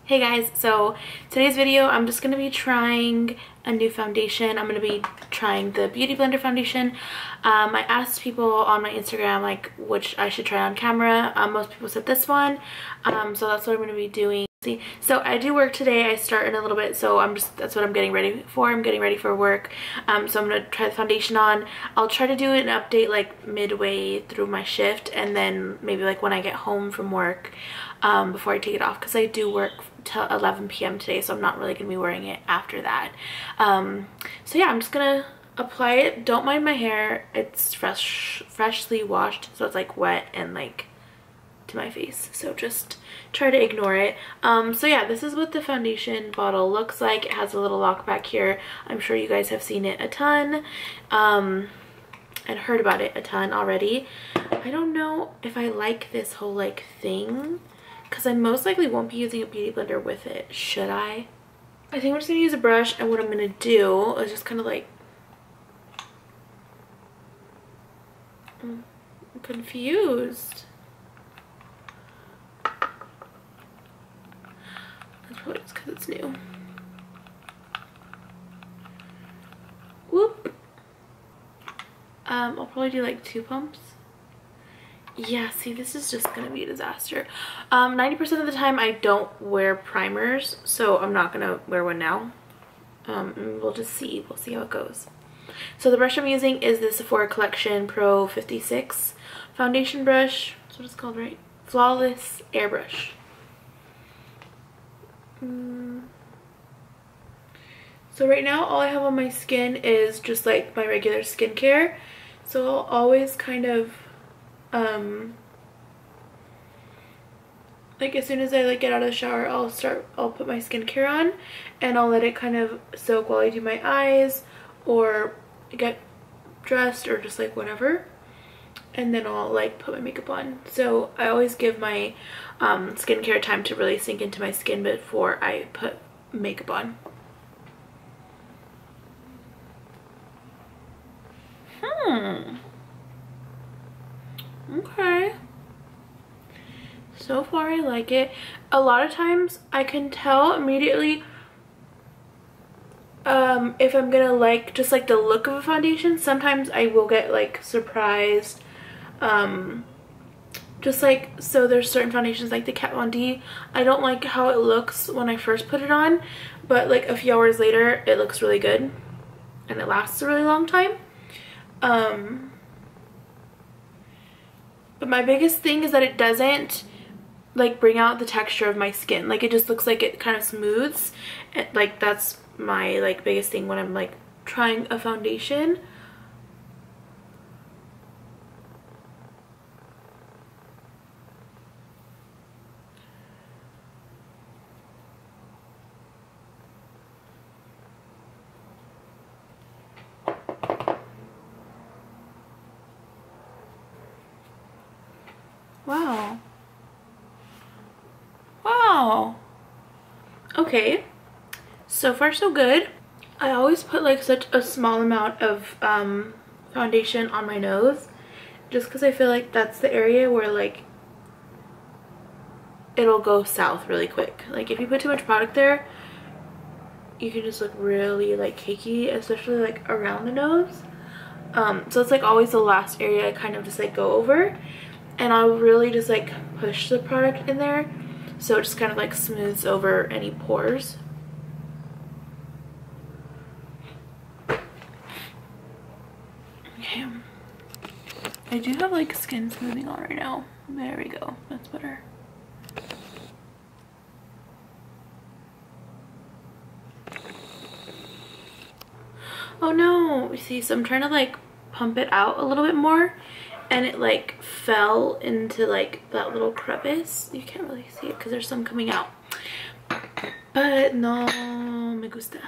Hey guys, so today's video I'm just going to be trying a new foundation. I'm going to be trying the Beauty Blender foundation. I asked people on my Instagram like which I should try on camera. Most people said this one, so that's what I'm going to be doing. So I do work today. I start in a little bit, so that's what I'm getting ready for. I'm getting ready for work. So I'm going to try the foundation on. I'll try to do an update like midway through my shift, and then maybe like when I get home from work, before I take it off, because I do work till 11 p.m. today, so I'm not really going to be wearing it after that. So yeah, I'm just going to apply it. Don't mind my hair. It's freshly washed, so it's like wet and like to my face, so just try to ignore it. So yeah, this is what the foundation bottle looks like. It has a little lock back here. I'm sure you guys have seen it a ton and heard about it a ton already. I don't know if I like this whole like thing, because I most likely won't be using a beauty blender with it. Should I? I think I'm just gonna use a brush, and what I'm gonna do is just kind of like, I'm confused. That's probably just because it's new. Whoop. I'll probably do like 2 pumps. Yeah, see, this is just gonna be a disaster. 90% of the time I don't wear primers, so I'm not gonna wear one now. And we'll just see. We'll see how it goes. So the brush I'm using is the Sephora Collection Pro 56 foundation brush. That's what it's called, right? Flawless Airbrush. So right now all I have on my skin is just like my regular skincare. So I'll always kind of like as soon as I like get out of the shower, I'll put my skincare on, and I'll let it kind of soak while I do my eyes or get dressed or just like whatever, and then I'll like put my makeup on. So I always give my skincare time to really sink into my skin before I put makeup on. Okay. So far I like it. A lot of times I can tell immediately if I'm gonna like just like the look of a foundation. Sometimes I will get like surprised. Just like, so there's certain foundations like the Kat Von D. I don't like how it looks when I first put it on, but like a few hours later it looks really good and it lasts a really long time. But my biggest thing is that it doesn't like bring out the texture of my skin. Like it just looks like it kind of smooths. Like that's my like biggest thing when I'm like trying a foundation. Wow. Wow. Okay. So far so good. I always put like such a small amount of foundation on my nose, just because I feel like that's the area where like it'll go south really quick. Like if you put too much product there, you can just look really like cakey, especially like around the nose. So it's like always the last area I kind of just like go over, and I'll really just like push the product in there so it just kind of like smooths over any pores. Okay, I do have like skin smoothing on right now. There we go, that's better. Oh no, you see, so I'm trying to like pump it out a little bit more, and it like fell into like that little crevice. You can't really see it because there's some coming out, but no me gusta.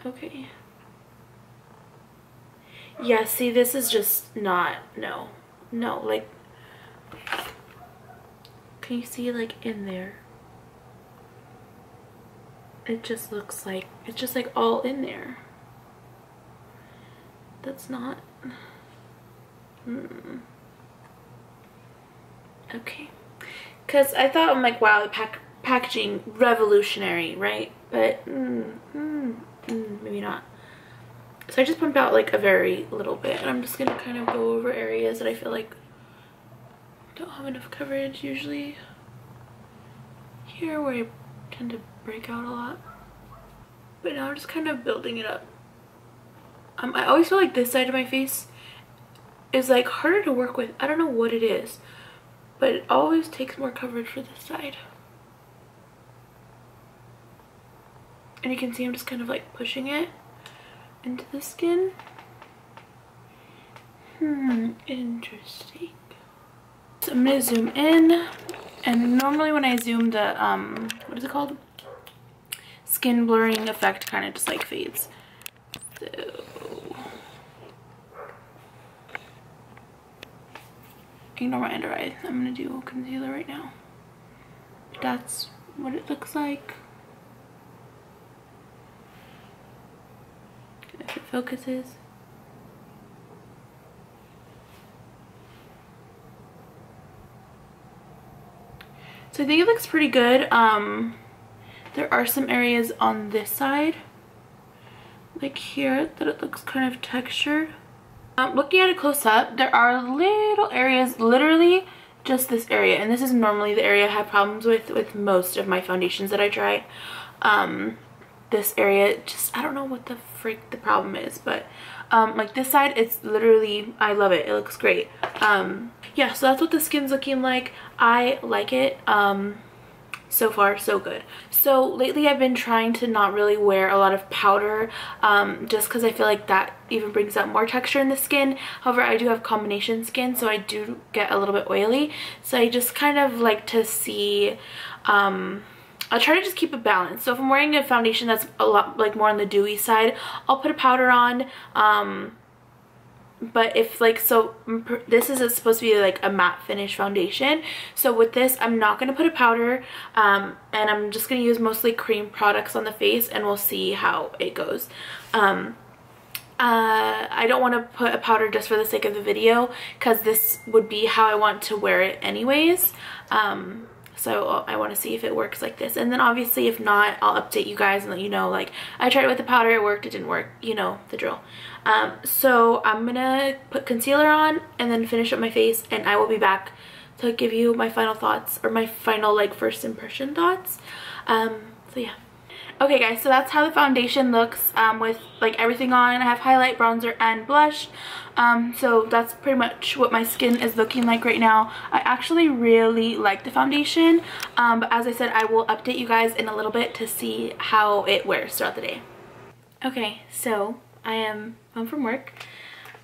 Okay, yeah, see, this is just not, no, like, can you see like in there? It just looks like it's just like all in there. That's not okay. because I thought, I'm like, wow, the packaging revolutionary, right? But maybe not. So I just pumped out like a very little bit, and I'm just gonna kind of go over areas that I feel like don't have enough coverage usually. Here where I tend to break out a lot, but now I'm just kind of building it up. I always feel like this side of my face is like harder to work with. I don't know what it is, but it always takes more coverage for this side. And you can see I'm just kind of like pushing it into the skin. Interesting. So I'm gonna zoom in, and normally when I zoom, the what is it called? Skin blurring effect kind of just like fades. So ignore my under eye. I'm gonna do concealer right now. That's what it looks like. If it focuses. So I think it looks pretty good. There are some areas on this side, like here, that it looks kind of textured. Looking at it close up, there are little areas, literally just this area, and this is normally the area I have problems with most of my foundations that I try. This area, just, I don't know what the freak the problem is, but like this side, it's literally, I love it. It looks great. Yeah, so that's what the skin's looking like. I like it. So far so good. So lately I've been trying to not really wear a lot of powder, just because I feel like that even brings out more texture in the skin. However, I do have combination skin, so I do get a little bit oily, so I just kind of like to see, I'll try to just keep it balanced. So if I'm wearing a foundation that's a lot like more on the dewy side, I'll put a powder on. But if like, so this is supposed to be like a matte finish foundation, so with this I'm not going to put a powder, and I'm just going to use mostly cream products on the face, and we'll see how it goes. I don't want to put a powder just for the sake of the video, because this would be how I want to wear it anyways. So I want to see if it works like this, and then obviously if not, I'll update you guys and let you know, like, I tried it with the powder, it worked, it didn't work, you know the drill. So I'm gonna put concealer on and then finish up my face, and I will be back to give you my final thoughts, or my final like first impression thoughts. So yeah. Okay guys, so that's how the foundation looks with like everything on. I have highlight, bronzer, and blush. So that's pretty much what my skin is looking like right now. I actually really like the foundation, but as I said, I will update you guys in a little bit to see how it wears throughout the day. Okay, so I am home from work.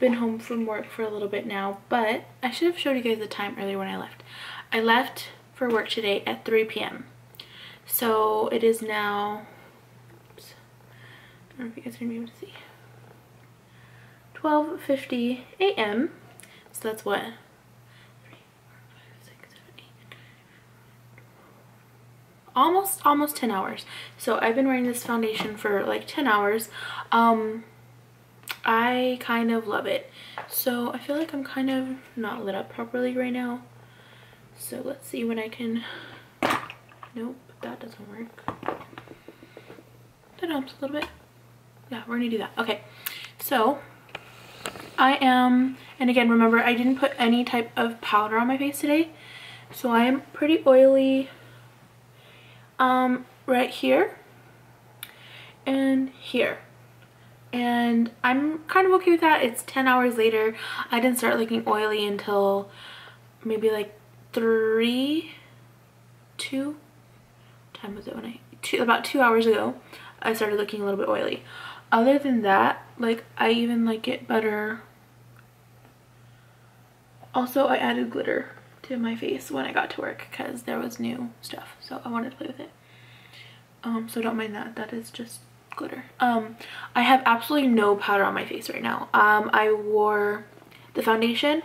Been home from work for a little bit now, but I should have showed you guys the time earlier when I left. I left for work today at 3 p.m. So it is now, oops, I don't know if you guys are gonna be able to see, 12:50 a.m. So that's what, 3, 4, 5, 6, 7, 8, almost 10 hours. So I've been wearing this foundation for like 10 hours. I kind of love it. So I feel like I'm kind of not lit up properly right now. So let's see when I can, nope, that doesn't work. That helps a little bit. Yeah, we're gonna do that. Okay, so I am, and again, remember, I didn't put any type of powder on my face today. So I am pretty oily right here and here. And I'm kind of okay with that. It's 10 hours later. I didn't start looking oily until maybe like 2 time was it when about 2 hours ago I started looking a little bit oily. Other than that, like, I even like it better. Also, I added glitter to my face when I got to work because there was new stuff, so I wanted to play with it. So don't mind that. That is just glitter. I have absolutely no powder on my face right now. I wore the foundation,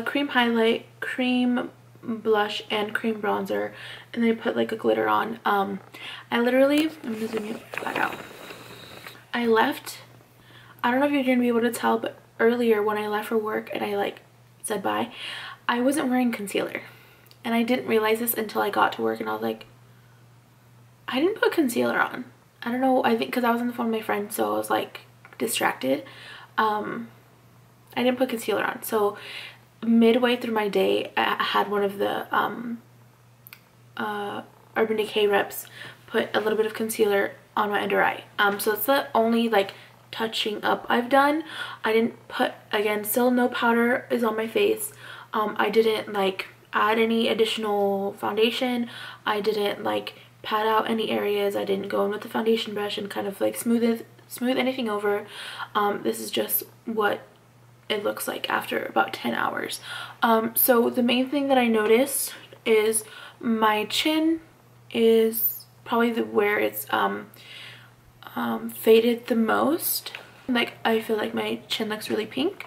cream highlight, cream blush, and cream bronzer, and then I put like a glitter on. I literally, I'm gonna zoom you back out. I left, I don't know if you're gonna be able to tell, but earlier when I left for work and I like said bye, I wasn't wearing concealer. and I didn't realize this until I got to work, and I was like, I didn't put concealer on. I don't know, I think because I was on the phone with my friend, so I was like distracted. I didn't put concealer on. So midway through my day, I had one of the Urban Decay reps put a little bit of concealer on my under eye. So it's the only like touching up I've done. I didn't put, again, still no powder is on my face. I didn't like add any additional foundation. I didn't like pat out any areas. I didn't go in with the foundation brush and kind of like smooth anything over. This is just what it looks like after about 10 hours. So the main thing that I noticed is my chin is probably where it's faded the most. Like, I feel like my chin looks really pink.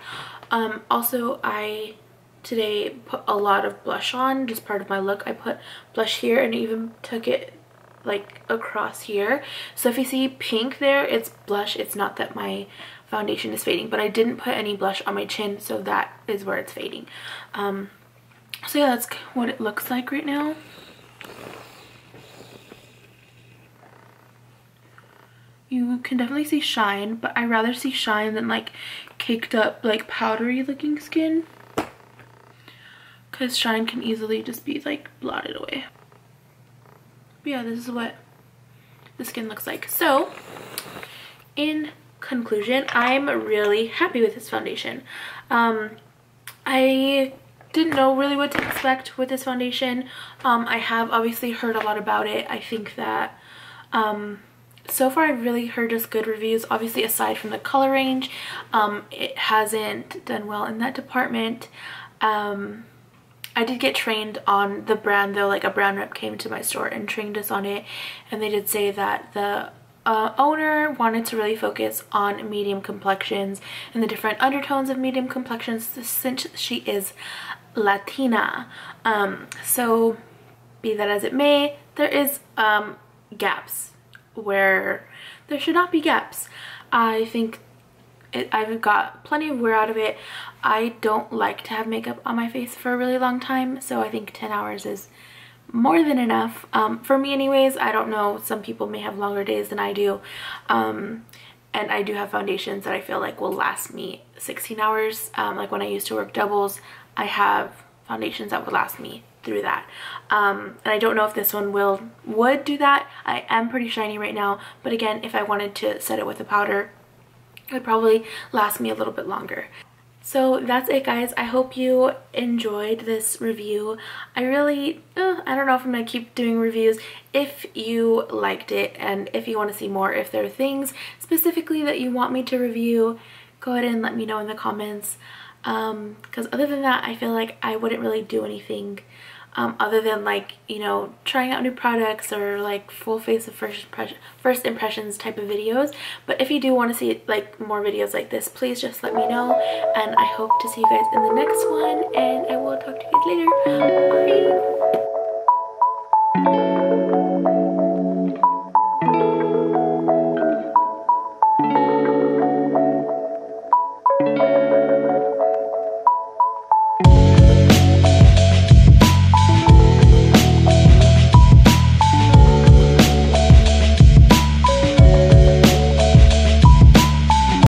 Also, I today put a lot of blush on, just part of my look. I put blush here and even took it like across here. So if you see pink there, it's blush. It's not that my foundation is fading, but I didn't put any blush on my chin, so that is where it's fading. So yeah, that's what it looks like right now. You can definitely see shine, but I rather see shine than like caked up, like powdery looking skin, because shine can easily just be like blotted away. But yeah, this is what the skin looks like. So in conclusion, I'm really happy with this foundation. I didn't know really what to expect with this foundation. I have obviously heard a lot about it. I think that so far I've really heard just good reviews. Obviously, aside from the color range, it hasn't done well in that department. I did get trained on the brand though. Like, a brand rep came to my store and trained us on it, and they did say that the owner wanted to really focus on medium complexions and the different undertones of medium complexions since she is Latina. So be that as it may, there is gaps where there should not be gaps. I think I've got plenty of wear out of it. I don't like to have makeup on my face for a really long time, so I think 10 hours is more than enough for me anyways. I don't know, some people may have longer days than I do, and I do have foundations that I feel like will last me 16 hours. Like when I used to work doubles, I have foundations that would last me through that, and I don't know if this one would do that. I am pretty shiny right now, but again, if I wanted to set it with a powder, it would probably last me a little bit longer. So that's it, guys. I hope you enjoyed this review. I really, I don't know if I'm going to keep doing reviews. If you liked it and if you want to see more, if there are things specifically that you want me to review, go ahead and let me know in the comments. Because other than that, I feel like I wouldn't really do anything other than, like, you know, trying out new products or like full face of first impressions type of videos. But if you do want to see like more videos like this, please just let me know, and I hope to see you guys in the next one, and I will talk to you guys later. Bye.